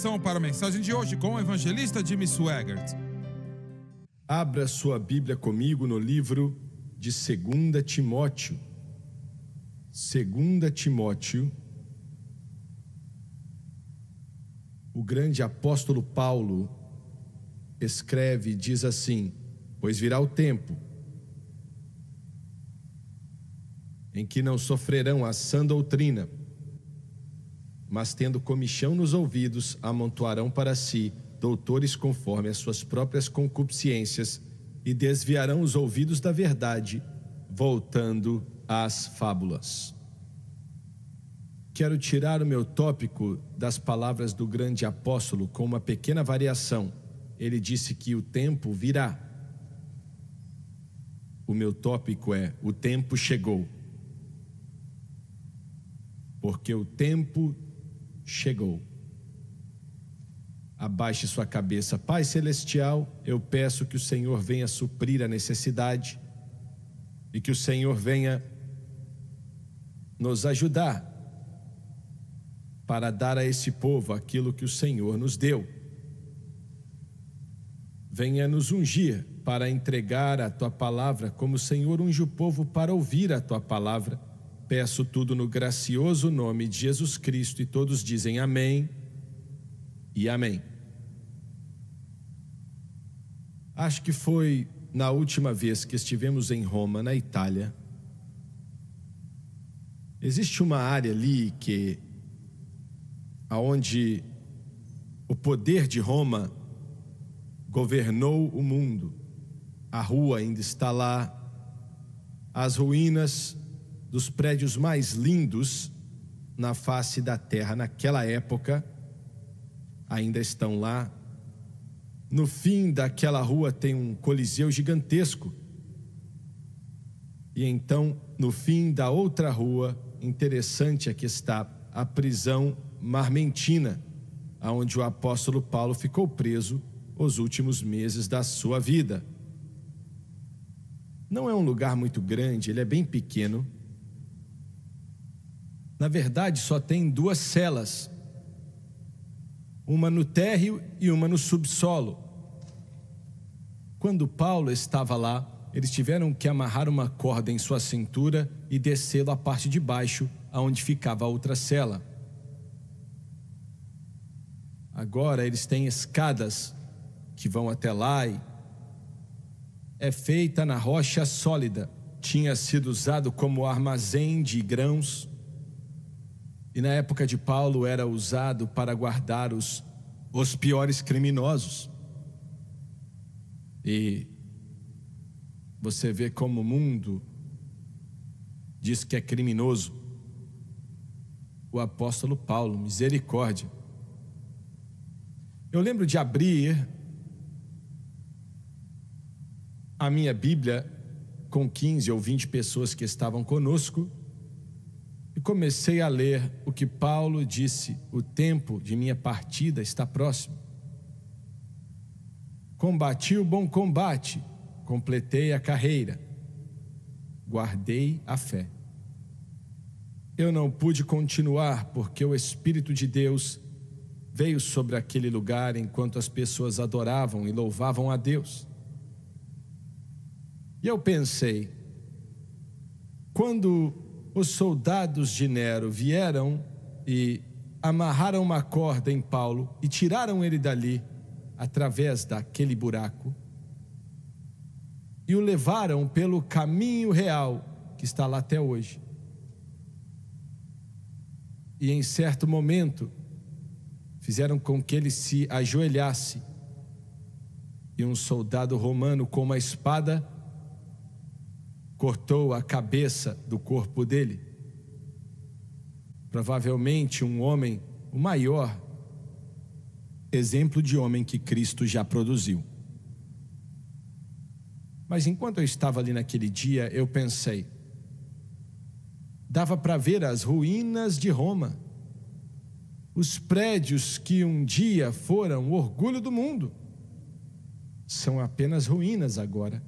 atenção para a mensagem de hoje com o evangelista Jimmy Swaggart. Abra sua Bíblia comigo no livro de 2 Timóteo. 2 Timóteo. O grande apóstolo Paulo escreve e diz assim: pois virá o tempo em que não sofrerão a sã doutrina, mas tendo comichão nos ouvidos, amontoarão para si doutores conforme as suas próprias concupiscências e desviarão os ouvidos da verdade, voltando às fábulas. Quero tirar o meu tópico das palavras do grande apóstolo com uma pequena variação. Ele disse que o tempo virá. O meu tópico é: o tempo chegou. Porque o tempo chegou. Abaixe sua cabeça. Pai Celestial, eu peço que o Senhor venha suprir a necessidade e que o Senhor venha nos ajudar para dar a esse povo aquilo que o Senhor nos deu. Venha nos ungir para entregar a Tua palavra como o Senhor unge o povo para ouvir a Tua palavra. Peço tudo no gracioso nome de Jesus Cristo, e todos dizem amém e amém. Acho que foi na última vez que estivemos em Roma, na Itália. Existe uma área ali aonde o poder de Roma governou o mundo. A rua ainda está lá, as ruínas dos prédios mais lindos na face da terra naquela época ainda estão lá. No fim daquela rua tem um coliseu gigantesco. E então, no fim da outra rua, interessante, aqui está a prisão Marmentina, onde o apóstolo Paulo ficou preso os últimos meses da sua vida. Não é um lugar muito grande, ele é bem pequeno. Na verdade, só tem 2 celas, uma no térreo e uma no subsolo. Quando Paulo estava lá, eles tiveram que amarrar uma corda em sua cintura e descê-lo à parte de baixo, aonde ficava a outra cela. Agora eles têm escadas que vão até lá e é feita na rocha sólida. Tinha sido usado como armazém de grãos. E na época de Paulo era usado para guardar os piores criminosos. E você vê como o mundo diz que é criminoso. O apóstolo Paulo, misericórdia. Eu lembro de abrir a minha Bíblia com 15 ou 20 pessoas que estavam conosco e comecei a ler o que Paulo disse: o tempo de minha partida está próximo. Combati o bom combate, completei a carreira, guardei a fé. Eu não pude continuar porque o Espírito de Deus veio sobre aquele lugar enquanto as pessoas adoravam e louvavam a Deus. E eu pensei, quando os soldados de Nero vieram e amarraram uma corda em Paulo e tiraram ele dali, através daquele buraco, e o levaram pelo caminho real, que está lá até hoje. E em certo momento, fizeram com que ele se ajoelhasse, e um soldado romano com uma espada cortou a cabeça do corpo dele. Provavelmente um homem, o maior exemplo de homem que Cristo já produziu. Mas enquanto eu estava ali naquele dia, eu pensei, dava para ver as ruínas de Roma, os prédios que um dia foram o orgulho do mundo, são apenas ruínas agora.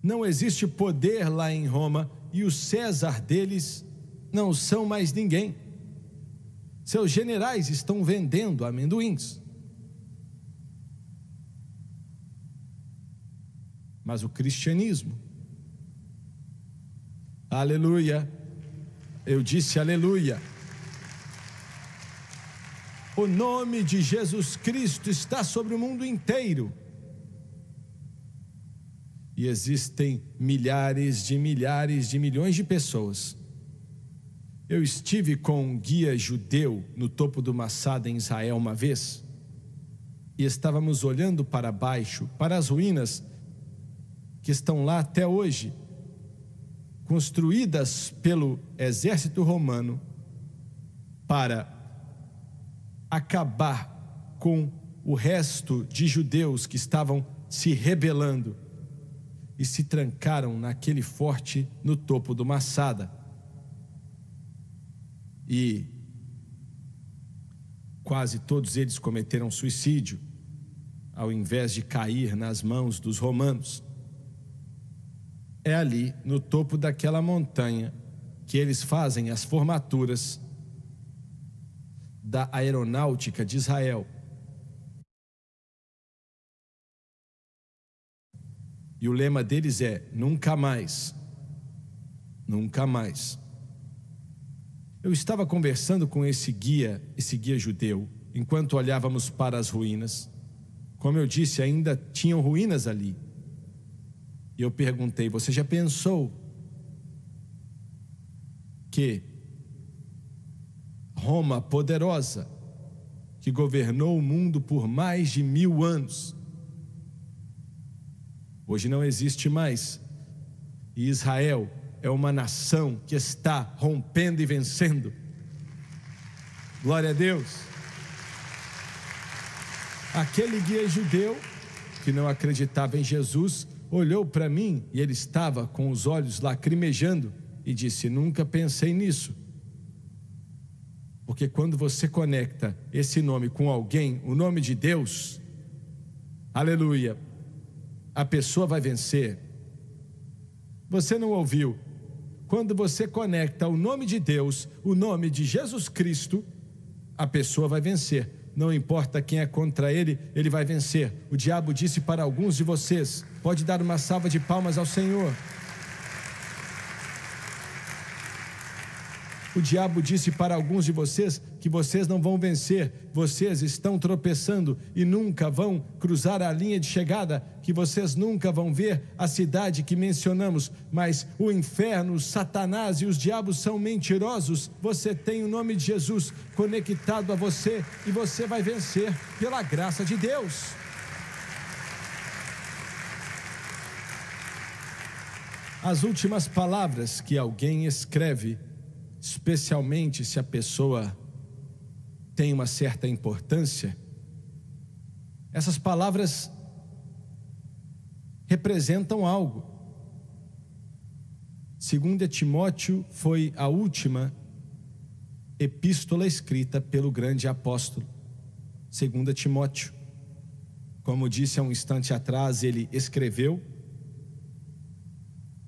Não existe poder lá em Roma e o César deles não são mais ninguém. Seus generais estão vendendo amendoins. Mas o cristianismo, aleluia, eu disse aleluia. O nome de Jesus Cristo está sobre o mundo inteiro. E existem milhares de milhões de pessoas. Eu estive com um guia judeu no topo do Massada em Israel uma vez, e estávamos olhando para baixo, para as ruínas que estão lá até hoje, construídas pelo exército romano para acabar com o resto de judeus que estavam se rebelando e se trancaram naquele forte no topo do Massada. E quase todos eles cometeram suicídio ao invés de cair nas mãos dos romanos. É ali, no topo daquela montanha, que eles fazem as formaturas da aeronáutica de Israel. E o lema deles é: nunca mais, nunca mais. Eu estava conversando com esse guia judeu, enquanto olhávamos para as ruínas. Como eu disse, ainda tinham ruínas ali. E eu perguntei: você já pensou que Roma poderosa, que governou o mundo por mais de 1000 anos, hoje não existe mais, e Israel é uma nação que está rompendo e vencendo? Glória a Deus. Aquele guia judeu que não acreditava em Jesus olhou para mim, e ele estava com os olhos lacrimejando, e disse: nunca pensei nisso. Porque quando você conecta esse nome com alguém, o nome de Deus, aleluia, a pessoa vai vencer. Você não ouviu? Quando você conecta o nome de Deus, o nome de Jesus Cristo, a pessoa vai vencer. Não importa quem é contra ele, ele vai vencer. O diabo disse para alguns de vocês, pode dar uma salva de palmas ao Senhor. O diabo disse para alguns de vocês que vocês não vão vencer, vocês estão tropeçando e nunca vão cruzar a linha de chegada, que vocês nunca vão ver a cidade que mencionamos, mas o inferno, Satanás e os diabos são mentirosos. Você tem o nome de Jesus conectado a você e você vai vencer pela graça de Deus. As últimas palavras que alguém escreve, especialmente se a pessoa tem uma certa importância, essas palavras representam algo. 2 Timóteo foi a última epístola escrita pelo grande apóstolo. 2 Timóteo, como disse há um instante atrás, ele escreveu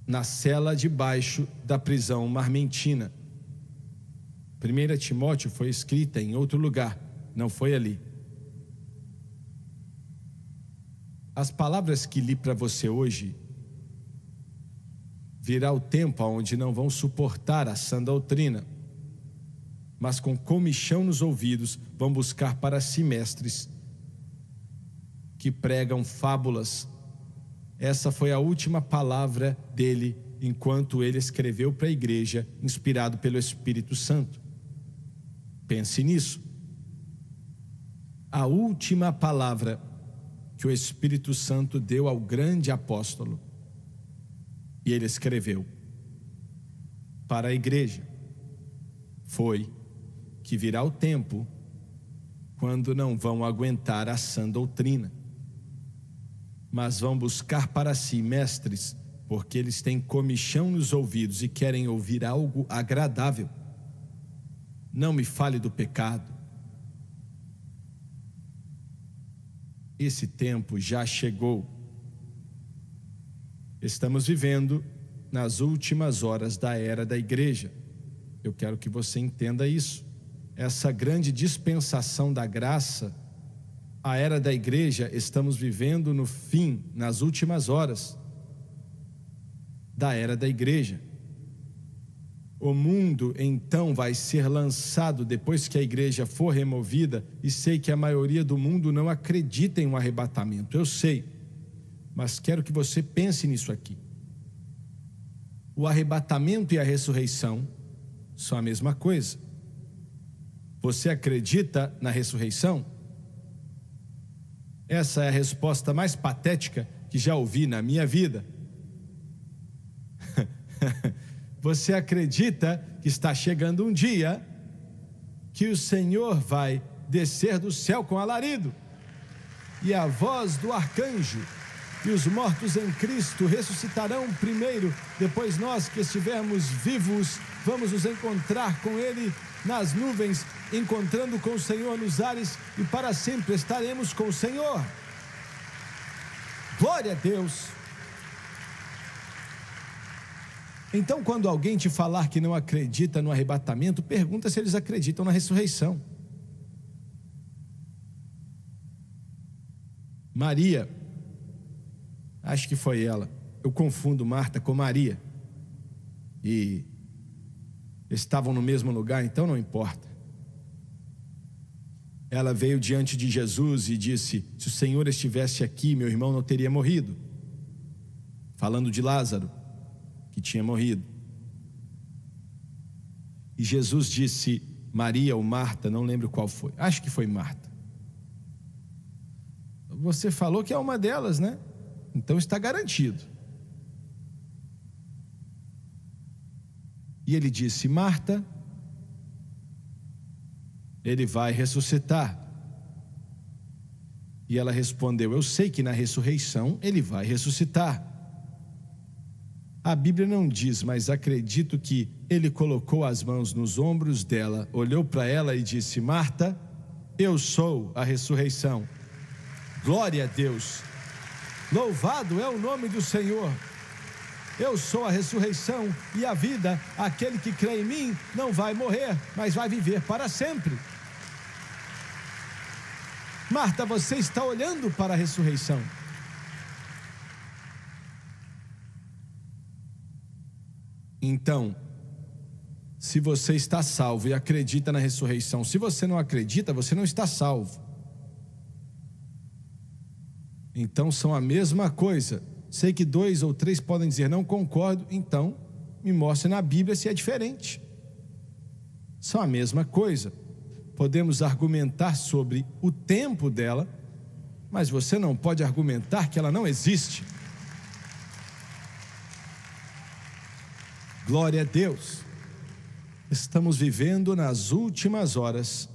na cela debaixo da prisão marmentina. 1 Timóteo foi escrita em outro lugar, não foi ali. As palavras que li para você hoje, virá o tempo onde não vão suportar a sã doutrina, mas com comichão nos ouvidos vão buscar para si mestres que pregam fábulas. Essa foi a última palavra dele enquanto ele escreveu para a igreja, inspirado pelo Espírito Santo. Pense nisso. A última palavra que o Espírito Santo deu ao grande apóstolo, e ele escreveu para a igreja, foi que virá o tempo quando não vão aguentar a sã doutrina, mas vão buscar para si mestres, porque eles têm comichão nos ouvidos e querem ouvir algo agradável. Não me fale do pecado. Esse tempo já chegou. Estamos vivendo nas últimas horas da era da igreja. Eu quero que você entenda isso. essa grande dispensação da graça, a era da igreja, estamos vivendo no fim, nas últimas horas da era da igreja. O mundo então vai ser lançado depois que a igreja for removida, e sei que a maioria do mundo não acredita em um arrebatamento, eu sei, mas quero que você pense nisso aqui. O arrebatamento e a ressurreição são a mesma coisa. Você acredita na ressurreição? Essa é a resposta mais patética que já ouvi na minha vida. Você acredita que está chegando um dia que o Senhor vai descer do céu com alarido, e a voz do arcanjo, e os mortos em Cristo ressuscitarão primeiro, depois nós que estivermos vivos vamos nos encontrar com Ele nas nuvens, encontrando com o Senhor nos ares, e para sempre estaremos com o Senhor. Glória a Deus! Então, quando alguém te falar que não acredita no arrebatamento, pergunta se eles acreditam na ressurreição. Maria, acho que foi ela, eu confundo Marta com Maria, e estavam no mesmo lugar, então não importa. Ela veio diante de Jesus e disse: se o Senhor estivesse aqui, meu irmão não teria morrido. Falando de Lázaro, que tinha morrido. E Jesus disse: Maria ou Marta, não lembro qual foi, acho que foi Marta, você falou que é uma delas, né? Então está garantido. E ele disse: Marta, ele vai ressuscitar. E ela respondeu: eu sei que na ressurreição ele vai ressuscitar. A Bíblia não diz, mas acredito que ele colocou as mãos nos ombros dela, olhou para ela e disse: Marta, eu sou a ressurreição. Glória a Deus. Louvado é o nome do Senhor. Eu sou a ressurreição e a vida. Aquele que crê em mim não vai morrer, mas vai viver para sempre. Marta, você está olhando para a ressurreição. Então, se você está salvo e acredita na ressurreição, se você não acredita, você não está salvo. Então são a mesma coisa. Sei que 2 ou 3 podem dizer: não concordo, então me mostre na Bíblia se é diferente. São a mesma coisa. Podemos argumentar sobre o tempo dela, mas você não pode argumentar que ela não existe. Glória a Deus. Estamos vivendo nas últimas horas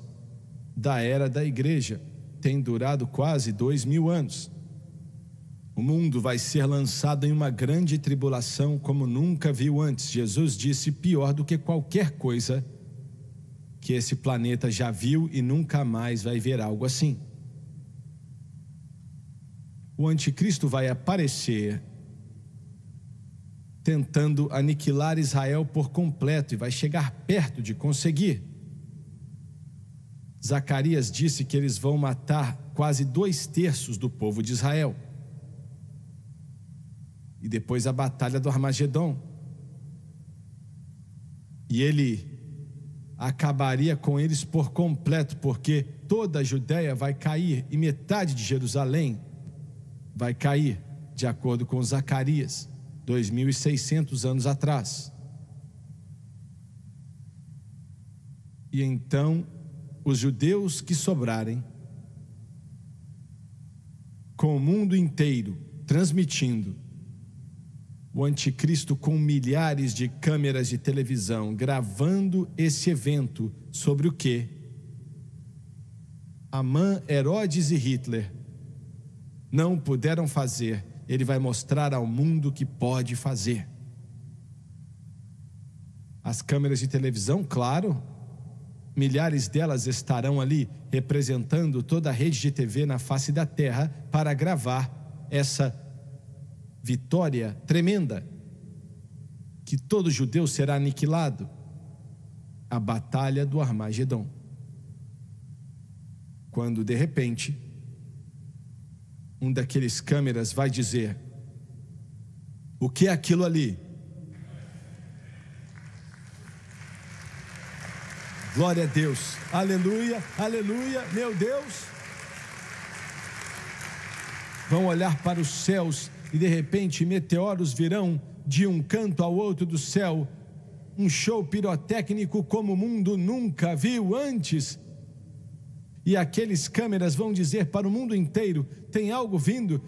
da era da igreja. Tem durado quase 2000 anos. O mundo vai ser lançado em uma grande tribulação como nunca viu antes. Jesus disse: pior do que qualquer coisa que esse planeta já viu, e nunca mais vai ver algo assim. O anticristo vai aparecer tentando aniquilar Israel por completo, e vai chegar perto de conseguir. Zacarias disse que eles vão matar quase 2/3 do povo de Israel. E depois a batalha do Armagedon. E ele acabaria com eles por completo, porque toda a Judéia vai cair e metade de Jerusalém vai cair, de acordo com Zacarias, 2600 anos atrás. E então os judeus que sobrarem, com o mundo inteiro transmitindo, o anticristo com milhares de câmeras de televisão gravando esse evento, sobre o que Amã, Herodes e Hitler não puderam fazer, ele vai mostrar ao mundo que pode fazer. As câmeras de televisão, claro, milhares delas estarão ali representando toda a rede de TV na face da terra para gravar essa vitória tremenda, que todo judeu será aniquilado, a batalha do Armagedon. quando de repente um daqueles câmeras vai dizer: o que é aquilo ali? Glória a Deus, aleluia, aleluia, meu Deus. Vão olhar para os céus e de repente meteoros virão de um canto ao outro do céu, um show pirotécnico como o mundo nunca viu antes. E aqueles câmeras vão dizer para o mundo inteiro: tem algo vindo,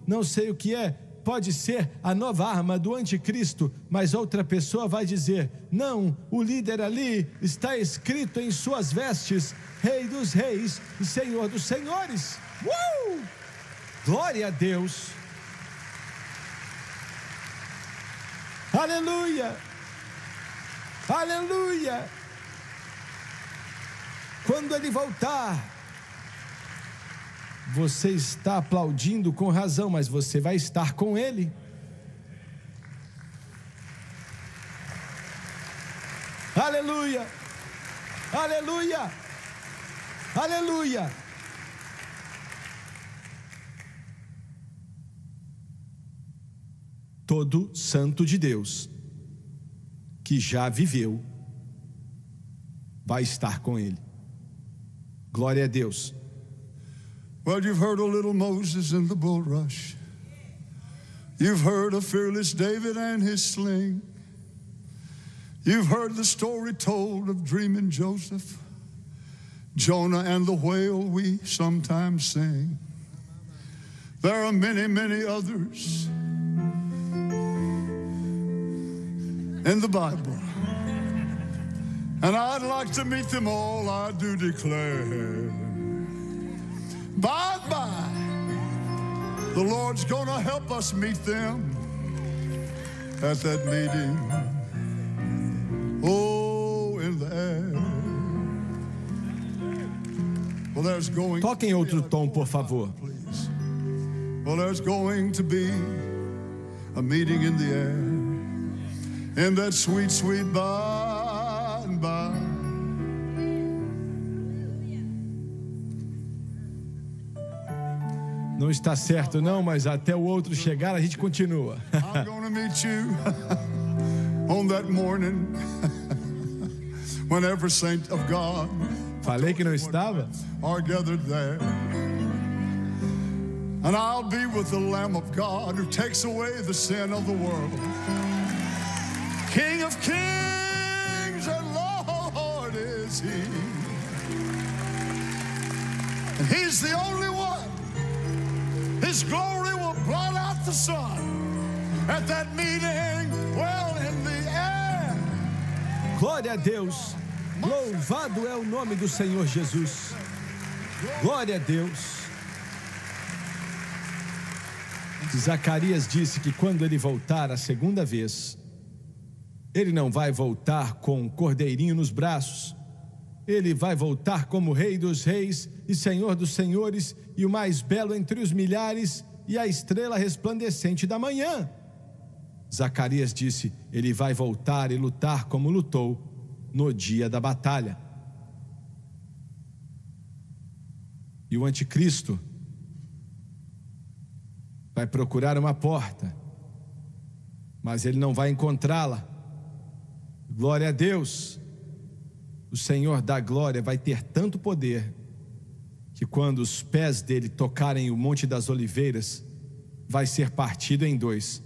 não sei o que é, pode ser a nova arma do anticristo. Mas outra pessoa vai dizer: não, o líder ali está escrito em suas vestes, Rei dos Reis e Senhor dos Senhores. Glória a Deus, aleluia, aleluia. Quando ele voltar, você está aplaudindo com razão, mas você vai estar com ele. Aleluia, aleluia, aleluia. Todo santo de Deus que já viveu vai estar com ele. Glória a Deus. Well, you've heard of little Moses in the bulrush. You've heard of fearless David and his sling. You've heard the story told of dreaming Joseph, Jonah and the whale we sometimes sing. There are many, many others in the Bible, and I'd like to meet them all, I do declare. By and by, the Lord's gonna help us meet them at that meeting, oh, in the air. Well, there's going Toquem outro tom, por favor. please. Well, there's going to be a meeting in the air, in that sweet, sweet by and by. Não está certo não, mas até o outro chegar a gente continua. I'm gonna meet you on that morning when every saint of God Falei que não estava? are gathered there. And I'll be with the Lamb of God who takes away the sin of the world. King of kings and Lord is he. And he's the only one. His glory will blot out the sun at that meeting, well, in the air. Glória a Deus. Louvado é o nome do Senhor Jesus. Glória a Deus. Zacarias disse que quando ele voltar a segunda vez, ele não vai voltar com um cordeirinho nos braços. Ele vai voltar como Rei dos Reis e Senhor dos Senhores, e o mais belo entre os milhares, e a estrela resplandecente da manhã. Zacarias disse: ele vai voltar e lutar como lutou no dia da batalha. E o anticristo vai procurar uma porta, mas ele não vai encontrá-la. Glória a Deus. O Senhor da glória vai ter tanto poder que quando os pés dele tocarem o Monte das Oliveiras, vai ser partido em dois.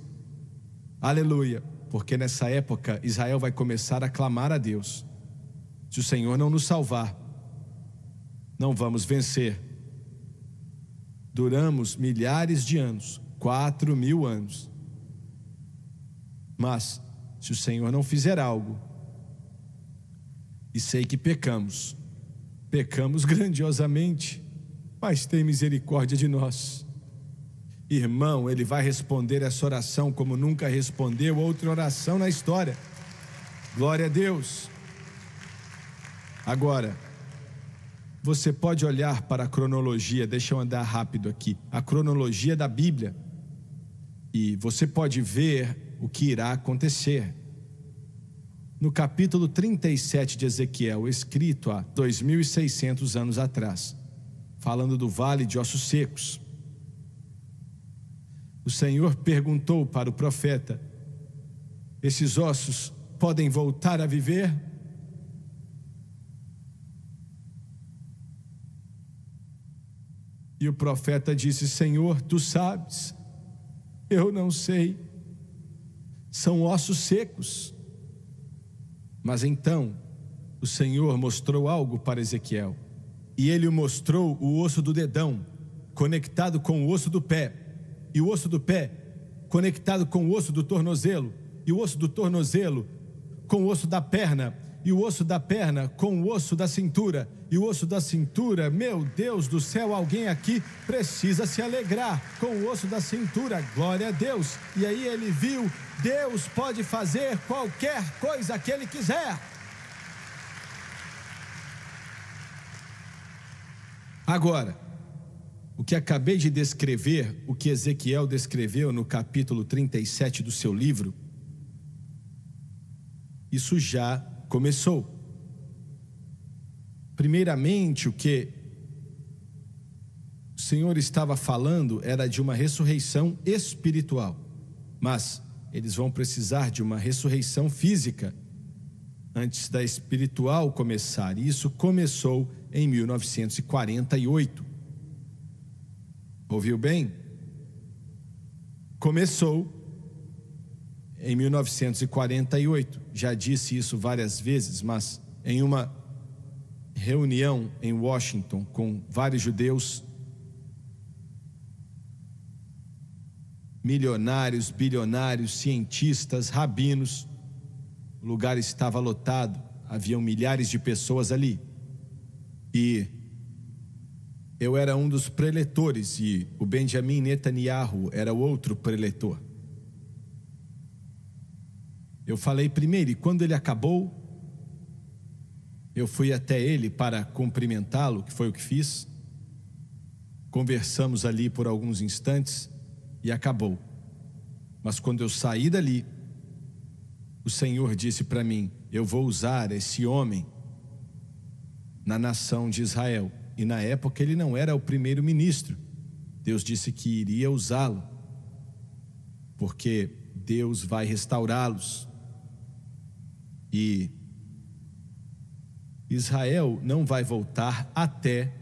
Aleluia, porque nessa época Israel vai começar a clamar a Deus. Se o Senhor não nos salvar, não vamos vencer. Duramos milhares de anos, 4.000 anos. Mas, se o Senhor não fizer algo, e sei que pecamos grandiosamente, mas tem misericórdia de nós. Irmão, ele vai responder essa oração como nunca respondeu outra oração na história. Glória a Deus. Agora, você pode olhar para a cronologia, deixa eu andar rápido aqui, a cronologia da Bíblia, e você pode ver o que irá acontecer. no capítulo 37 de Ezequiel, escrito há 2.600 anos atrás, falando do vale de ossos secos. O Senhor perguntou para o profeta: esses ossos podem voltar a viver? E o profeta disse: Senhor, tu sabes. Eu não sei. São ossos secos. Mas então o Senhor mostrou algo para Ezequiel. E ele mostrou o osso do dedão conectado com o osso do pé, e o osso do pé conectado com o osso do tornozelo, e o osso do tornozelo com o osso da perna, e o osso da perna com o osso da cintura, e o osso da cintura. Meu Deus do céu, alguém aqui precisa se alegrar com o osso da cintura. Glória a Deus. E aí ele viu: Deus pode fazer qualquer coisa que Ele quiser. Agora, o que acabei de descrever, o que Ezequiel descreveu no capítulo 37 do seu livro, isso já começou. Primeiramente, o que o Senhor estava falando era de uma ressurreição espiritual, mas eles vão precisar de uma ressurreição física antes da espiritual começar. E isso começou em 1948. Ouviu bem? Começou em 1948. Já disse isso várias vezes, mas em uma reunião em Washington com vários judeus, milionários, bilionários, cientistas, rabinos, o lugar estava lotado, haviam milhares de pessoas ali. E eu era um dos preletores e o Benjamin Netanyahu era o outro preletor. Eu falei primeiro, e quando ele acabou, eu fui até ele para cumprimentá-lo, que foi o que fiz. Conversamos ali por alguns instantes e acabou. Mas quando eu saí dali, o Senhor disse para mim: eu vou usar esse homem na nação de Israel. E na época ele não era o primeiro-ministro. Deus disse que iria usá-lo, porque Deus vai restaurá-los. E Israel não vai voltar até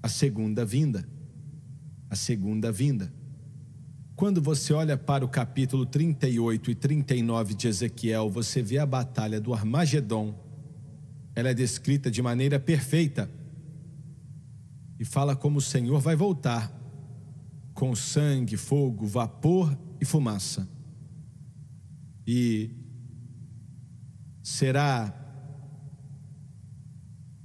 a segunda vinda. A segunda vinda. Quando você olha para o capítulo 38 e 39 de Ezequiel, você vê a batalha do Armagedon. Ela é descrita de maneira perfeita. E fala como o Senhor vai voltar com sangue, fogo, vapor e fumaça. E será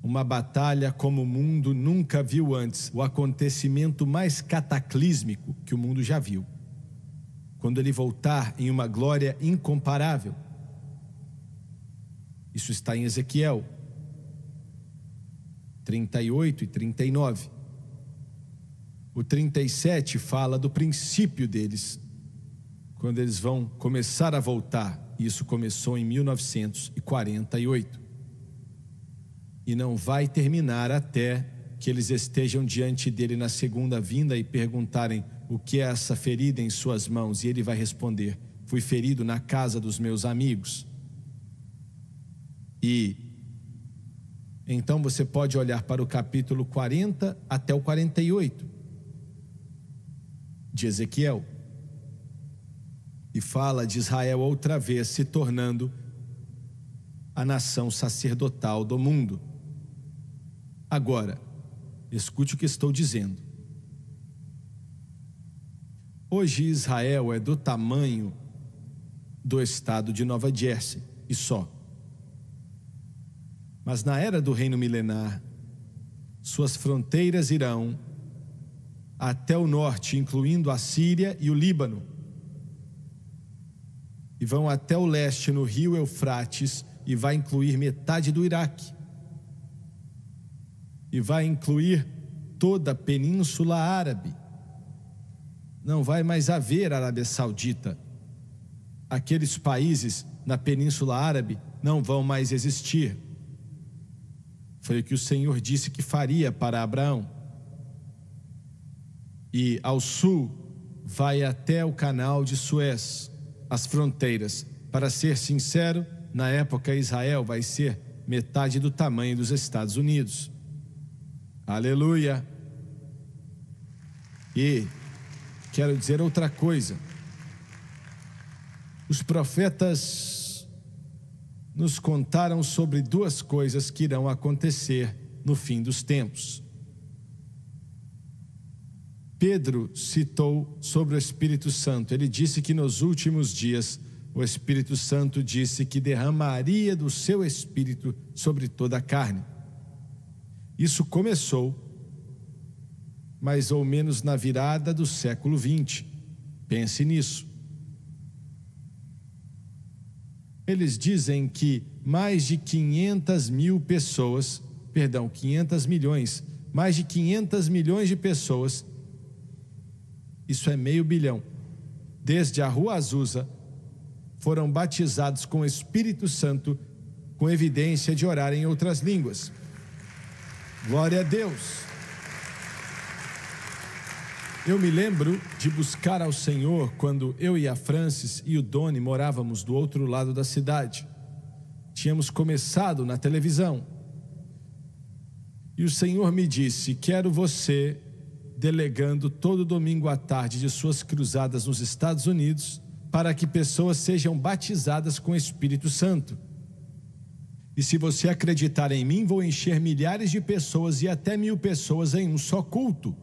uma batalha como o mundo nunca viu antes, o acontecimento mais cataclísmico que o mundo já viu. Quando ele voltar em uma glória incomparável. Isso está em Ezequiel 38 e 39. O 37 fala do princípio deles, quando eles vão começar a voltar. Isso começou em 1948. E não vai terminar até que eles estejam diante dele na segunda vinda e perguntarem: o que é essa ferida em suas mãos? E ele vai responder: fui ferido na casa dos meus amigos. E então você pode olhar para o capítulo 40 até o 48 de Ezequiel, e fala de Israel outra vez se tornando a nação sacerdotal do mundo. Agora, escute o que estou dizendo. Hoje Israel é do tamanho do estado de Nova Jersey e só. Mas na era do reino milenar, suas fronteiras irão até o norte, incluindo a Síria e o Líbano, e vão até o leste no rio Eufrates, e vai incluir metade do Iraque, e vai incluir toda a Península Árabe. Não vai mais haver Arábia Saudita. Aqueles países na Península Árabe não vão mais existir. Foi o que o Senhor disse que faria para Abraão. E ao sul vai até o canal de Suez, as fronteiras. Para ser sincero, na época Israel vai ser metade do tamanho dos Estados Unidos. Aleluia! E quero dizer outra coisa. Os profetas nos contaram sobre duas coisas que irão acontecer no fim dos tempos. Pedro citou sobre o Espírito Santo. Ele disse que nos últimos dias o Espírito Santo disse que derramaria do seu Espírito sobre toda a carne. Isso começou mais ou menos na virada do século 20. Pense nisso. Eles dizem que mais de 500 milhões, mais de 500 milhões de pessoas, isso é meio bilhão, desde a Rua Azusa, foram batizados com o Espírito Santo, com evidência de orar em outras línguas. Glória a Deus! Eu me lembro de buscar ao Senhor quando eu e a Francis e o Doni morávamos do outro lado da cidade. Tínhamos começado na televisão. E o Senhor me disse: quero você delegando todo domingo à tarde de suas cruzadas nos Estados Unidos para que pessoas sejam batizadas com o Espírito Santo. E se você acreditar em mim, vou encher milhares de pessoas e até 1000 pessoas em um só culto.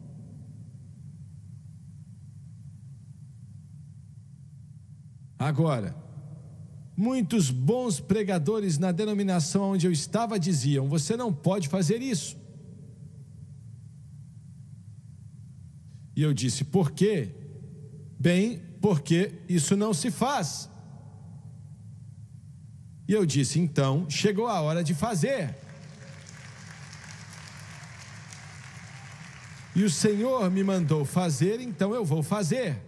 Agora, muitos bons pregadores na denominação onde eu estava diziam: você não pode fazer isso. E eu disse: por quê? Bem, porque isso não se faz. E eu disse: então, chegou a hora de fazer. E o Senhor me mandou fazer, então eu vou fazer.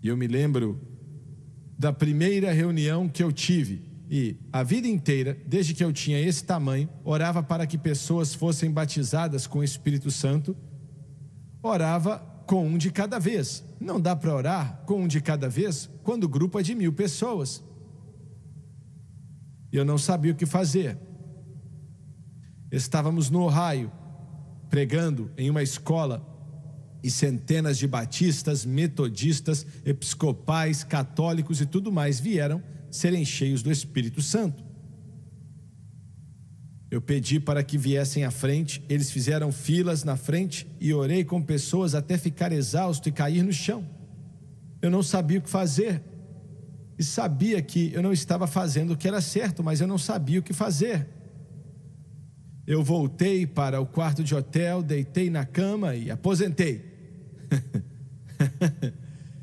E eu me lembro da primeira reunião que eu tive. E a vida inteira, desde que eu tinha esse tamanho, orava para que pessoas fossem batizadas com o Espírito Santo. Orava com um de cada vez. Não dá para orar com um de cada vez quando o grupo é de 1000 pessoas. E eu não sabia o que fazer. Estávamos no Ohio, pregando em uma escola, e centenas de batistas, metodistas, episcopais, católicos e tudo mais vieram serem cheios do Espírito Santo. Eu pedi para que viessem à frente, eles fizeram filas na frente e orei com pessoas até ficar exausto e cair no chão. Eu não sabia o que fazer e sabia que eu não estava fazendo o que era certo, mas eu não sabia o que fazer. Eu voltei para o quarto de hotel, deitei na cama e aposentei.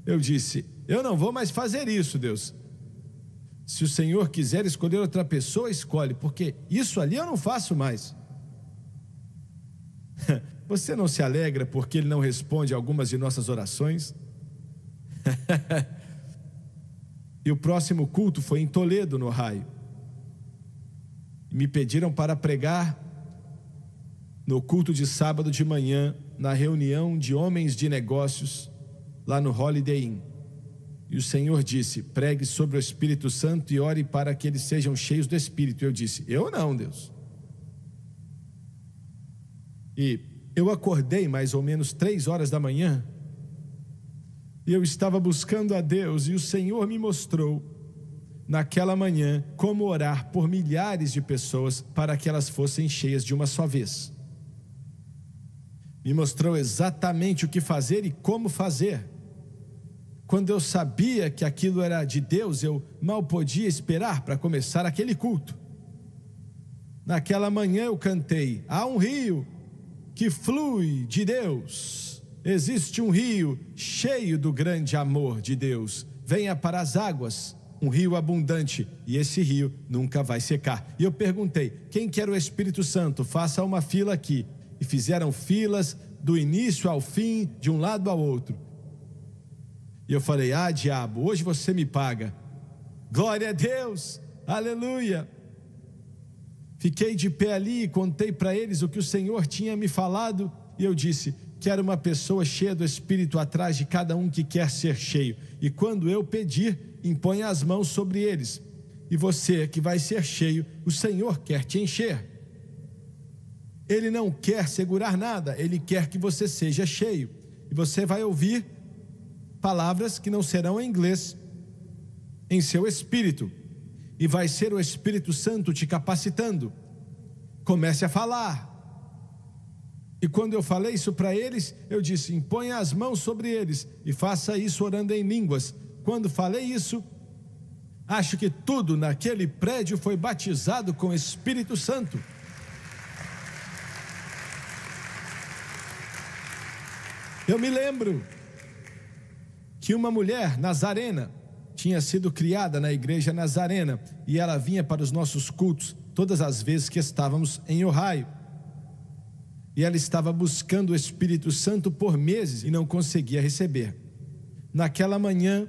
Eu disse: eu não vou mais fazer isso, Deus. Se o Senhor quiser escolher outra pessoa, escolhe, porque isso ali eu não faço mais. Você não se alegra porque Ele não responde a algumas de nossas orações? E o próximo culto foi em Toledo, no Ohio. Me pediram para pregar no culto de sábado de manhã, na reunião de homens de negócios, lá no Holiday Inn. E o Senhor disse: pregue sobre o Espírito Santo e ore para que eles sejam cheios do Espírito. Eu disse: eu não, Deus. E eu acordei mais ou menos 3 horas da manhã, e eu estava buscando a Deus, e o Senhor me mostrou, naquela manhã, como orar por milhares de pessoas para que elas fossem cheias de uma só vez. Me mostrou exatamente o que fazer e como fazer. Quando eu sabia que aquilo era de Deus, eu mal podia esperar para começar aquele culto. Naquela manhã eu cantei: há um rio que flui de Deus. Existe um rio cheio do grande amor de Deus. Venha para as águas, um rio abundante, e esse rio nunca vai secar. E eu perguntei: quem quer o Espírito Santo? Faça uma fila aqui. E fizeram filas do início ao fim, de um lado ao outro. E eu falei: ah, diabo, hoje você me paga. Glória a Deus, aleluia. Fiquei de pé ali e contei para eles o que o Senhor tinha me falado. E eu disse: quero uma pessoa cheia do Espírito atrás de cada um que quer ser cheio. E quando eu pedir, imponha as mãos sobre eles. E você que vai ser cheio, o Senhor quer te encher. Ele não quer segurar nada, Ele quer que você seja cheio. E você vai ouvir palavras que não serão em inglês, em seu espírito. E vai ser o Espírito Santo te capacitando. Comece a falar. E quando eu falei isso para eles, eu disse: imponha as mãos sobre eles e faça isso orando em línguas. Quando falei isso, acho que tudo naquele prédio foi batizado com o Espírito Santo. Eu me lembro que uma mulher nazarena tinha sido criada na igreja nazarena e ela vinha para os nossos cultos todas as vezes que estávamos em Ohio. E ela estava buscando o Espírito Santo por meses e não conseguia receber. Naquela manhã,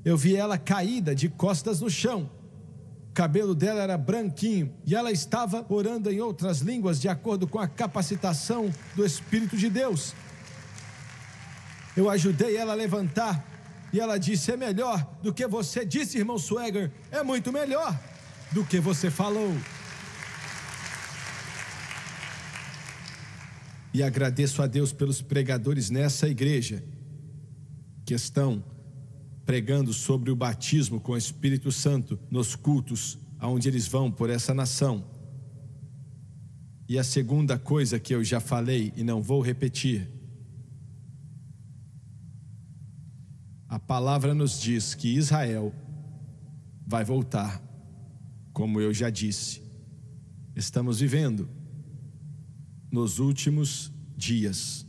eu vi ela caída de costas no chão. O cabelo dela era branquinho e ela estava orando em outras línguas de acordo com a capacitação do Espírito de Deus. Eu ajudei ela a levantar e ela disse: é melhor do que você disse, irmão Swagger, é muito melhor do que você falou. E agradeço a Deus pelos pregadores nessa igreja que estão pregando sobre o batismo com o Espírito Santo nos cultos aonde eles vão por essa nação. E a segunda coisa que eu já falei e não vou repetir: a palavra nos diz que Israel vai voltar, como eu já disse. Estamos vivendo nos últimos dias,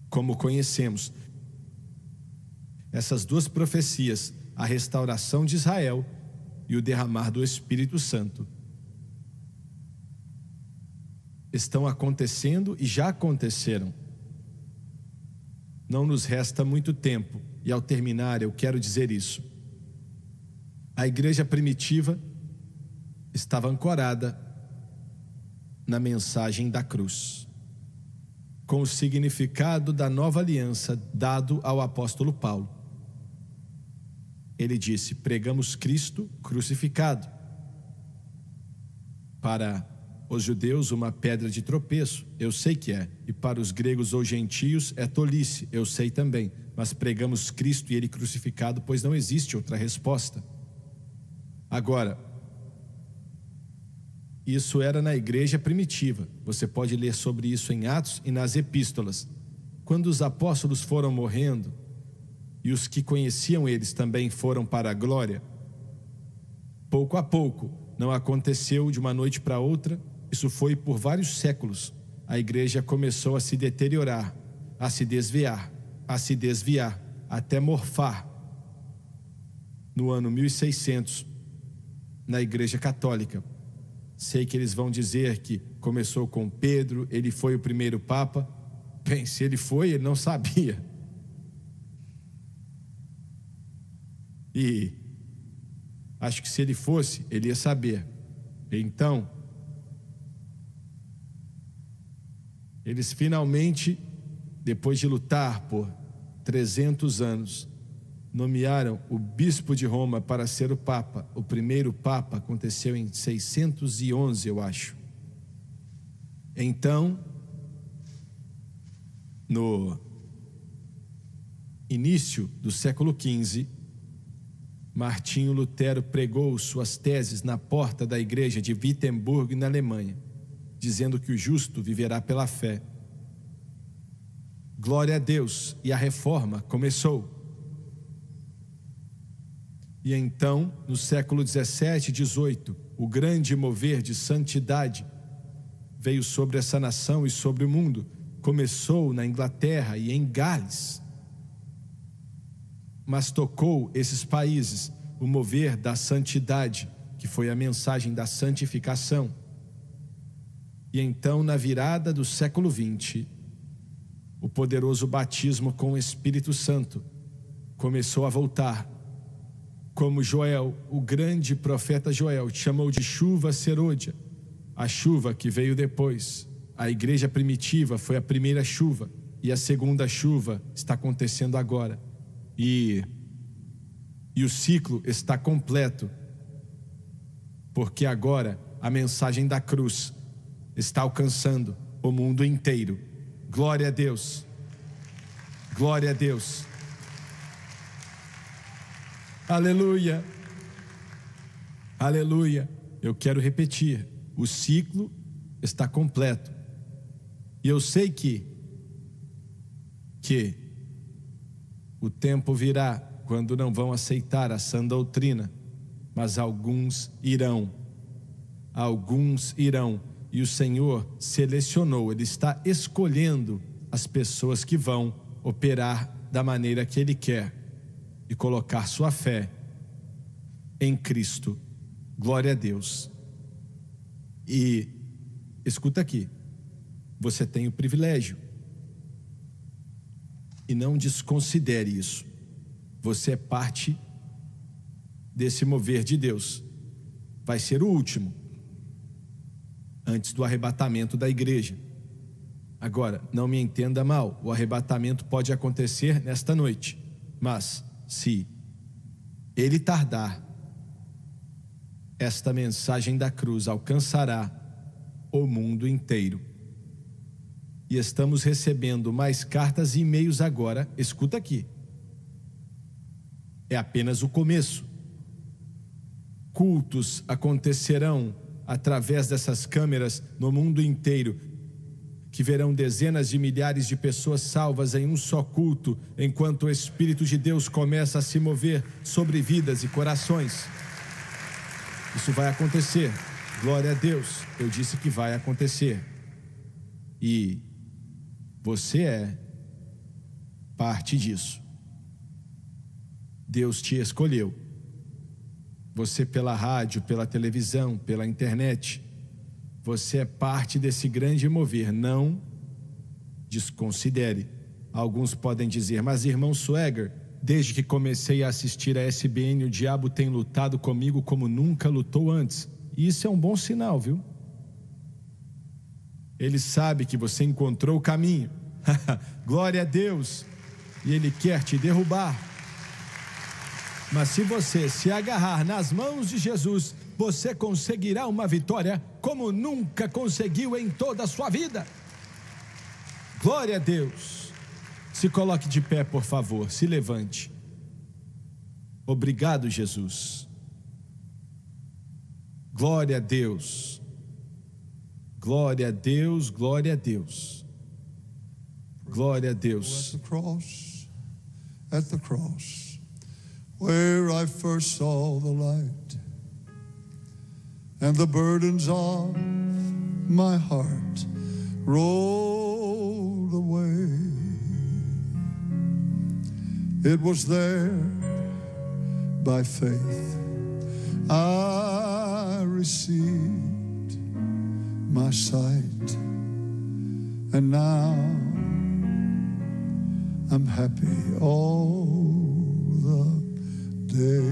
como conhecemos essas duas profecias, a restauração de Israel e o derramar do Espírito Santo, estão acontecendo e já aconteceram. Não nos resta muito tempo, e ao terminar eu quero dizer isso: a igreja primitiva estava ancorada na mensagem da cruz, com o significado da nova aliança dado ao apóstolo Paulo. Ele disse: pregamos Cristo crucificado. Para os judeus, uma pedra de tropeço, eu sei que é, e para os gregos ou gentios é tolice, eu sei também, mas pregamos Cristo e Ele crucificado, pois não existe outra resposta. Agora, isso era na igreja primitiva. Você pode ler sobre isso em Atos e nas epístolas. Quando os apóstolos foram morrendo e os que conheciam eles também foram para a glória, pouco a pouco, não aconteceu de uma noite para outra, isso foi por vários séculos. A igreja começou a se deteriorar, a se desviar, até morfar. No ano 1600, na igreja católica, sei que eles vão dizer que começou com Pedro, ele foi o primeiro papa. Bem, se ele foi, ele não sabia. E acho que se ele fosse, ele ia saber. Então, eles finalmente, depois de lutar por 300 anos, nomearam o bispo de Roma para ser o papa. O primeiro papa aconteceu em 611, eu acho. Então, no início do século XV, Martinho Lutero pregou suas teses na porta da igreja de Wittenberg, na Alemanha, dizendo que o justo viverá pela fé. Glória a Deus, e a reforma começou. E então, no século 17 e 18, o grande mover de santidade veio sobre essa nação e sobre o mundo. Começou na Inglaterra e em Gales, mas tocou esses países o mover da santidade, que foi a mensagem da santificação. E então, na virada do século XX, o poderoso batismo com o Espírito Santo começou a voltar. Como Joel, o grande profeta Joel, chamou de chuva serôdia, a chuva que veio depois. A igreja primitiva foi a primeira chuva e a segunda chuva está acontecendo agora. E o ciclo está completo, porque agora a mensagem da cruz está alcançando o mundo inteiro. Glória a Deus. Glória a Deus. Aleluia. Aleluia. Eu quero repetir. O ciclo está completo. E eu sei que o tempo virá quando não vão aceitar a sã doutrina, mas alguns irão. Alguns irão. E o Senhor selecionou, Ele está escolhendo as pessoas que vão operar da maneira que Ele quer e colocar sua fé em Cristo. Glória a Deus. E escuta aqui, você tem o privilégio, e não desconsidere isso. Você é parte desse mover de Deus. Vai ser o último, antes do arrebatamento da igreja. Agora, não me entenda mal, o arrebatamento pode acontecer nesta noite, mas se ele tardar, esta mensagem da cruz alcançará o mundo inteiro. E estamos recebendo mais cartas e e-mails agora. Escuta aqui, é apenas o começo. Cultos acontecerão através dessas câmeras no mundo inteiro, que verão dezenas de milhares de pessoas salvas em um só culto, enquanto o Espírito de Deus começa a se mover sobre vidas e corações. Isso vai acontecer. Glória a Deus. Eu disse que vai acontecer. E você é parte disso. Deus te escolheu. Você pela rádio, pela televisão, pela internet, você é parte desse grande mover. Não desconsidere. Alguns podem dizer, mas irmão Swagger, desde que comecei a assistir a SBN, o diabo tem lutado comigo como nunca lutou antes. E isso é um bom sinal, viu? Ele sabe que você encontrou o caminho. Glória a Deus. E ele quer te derrubar. Mas se você se agarrar nas mãos de Jesus, você conseguirá uma vitória como nunca conseguiu em toda a sua vida. Glória a Deus. Se coloque de pé, por favor, se levante. Obrigado, Jesus. Glória a Deus. Glória a Deus, glória a Deus. Glória a Deus. At the cross, where I first saw the light, and the burdens of my heart rolled away. It was there, by faith, I received my sight, and now I'm happy all the day.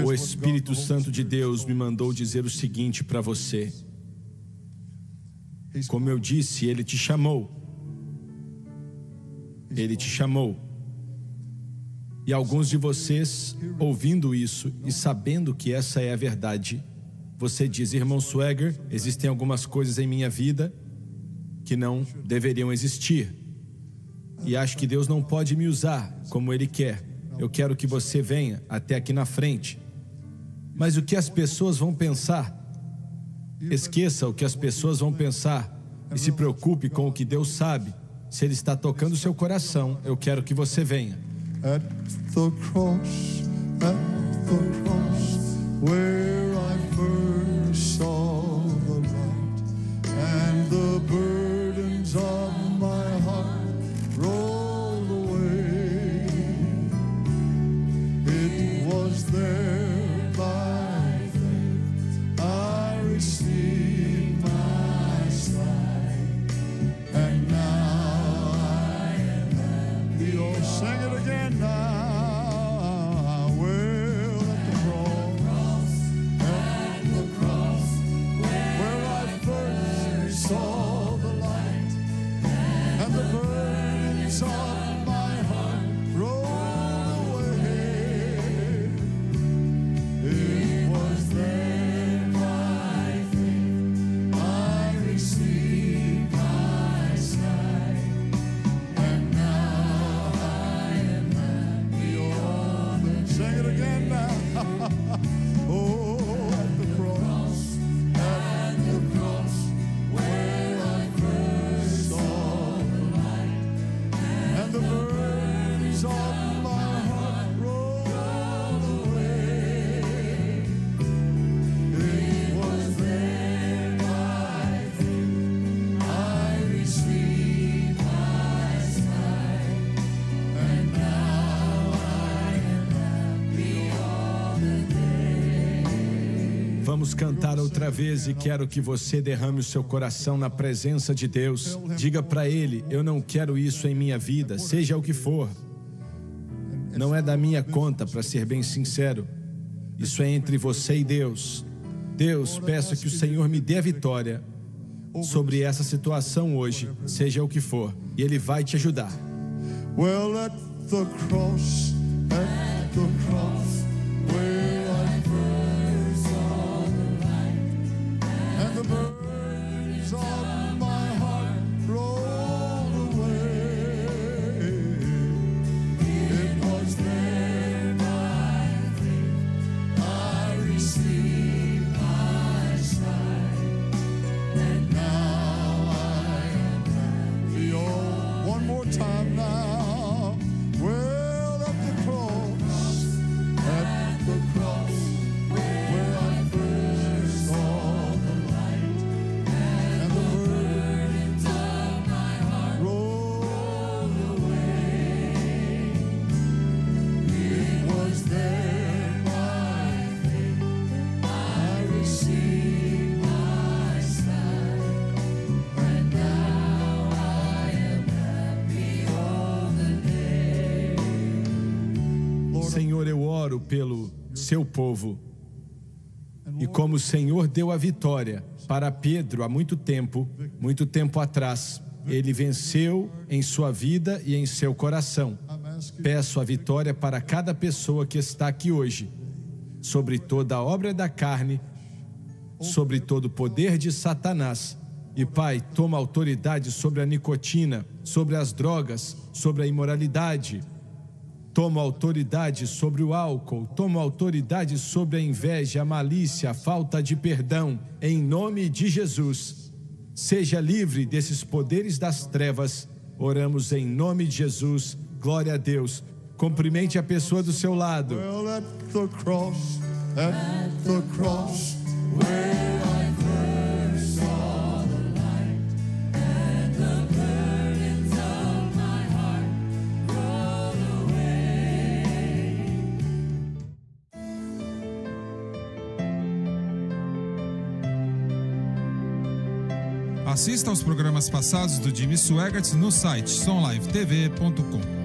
O Espírito Santo de Deus me mandou dizer o seguinte para você. Como eu disse, Ele te chamou. Ele te chamou. E alguns de vocês, ouvindo isso e sabendo que essa é a verdade, você diz, irmão Swagger, existem algumas coisas em minha vida que não deveriam existir. E acho que Deus não pode me usar como Ele quer. Eu quero que você venha até aqui na frente. Mas o que as pessoas vão pensar? Esqueça o que as pessoas vão pensar e se preocupe com o que Deus sabe. Se Ele está tocando o seu coração, eu quero que você venha. At the cross, where I first saw the light, and the burdens of my heart rolled away. It was there by faith I received my sight, and now Vamos cantar outra vez e quero que você derrame o seu coração na presença de Deus. Diga para Ele, eu não quero isso em minha vida, seja o que for. Não é da minha conta, para ser bem sincero. Isso é entre você e Deus. Deus, peço que o Senhor me dê a vitória sobre essa situação hoje, seja o que for. E Ele vai te ajudar. Well, at the cross, where I first saw the light, and the burdens of my heart rolled away. It was there by faith I received my sight, and now I am happy. Oh, one more time now. Well, at the cross, where I first saw the light, and the burdens of my heart rolled away. It was there by faith I received my sight, and now I am happy all the day. Senhor, eu oro pelo seu povo. E como o Senhor deu a vitória para Pedro há muito tempo atrás, ele venceu em sua vida e em seu coração. Peço a vitória para cada pessoa que está aqui hoje, sobre toda a obra da carne, sobre todo o poder de Satanás. E Pai, toma autoridade sobre a nicotina, sobre as drogas, sobre a imoralidade. Toma autoridade sobre o álcool, toma autoridade sobre a inveja, a malícia, a falta de perdão, em nome de Jesus. Seja livre desses poderes das trevas, oramos em nome de Jesus, glória a Deus. Cumprimente a pessoa do seu lado. Well, at the cross, where I first saw the light, and the burdens of my heart rolled away. Assista aos programas passados do Jimmy Swaggart no site sonlivetv.com.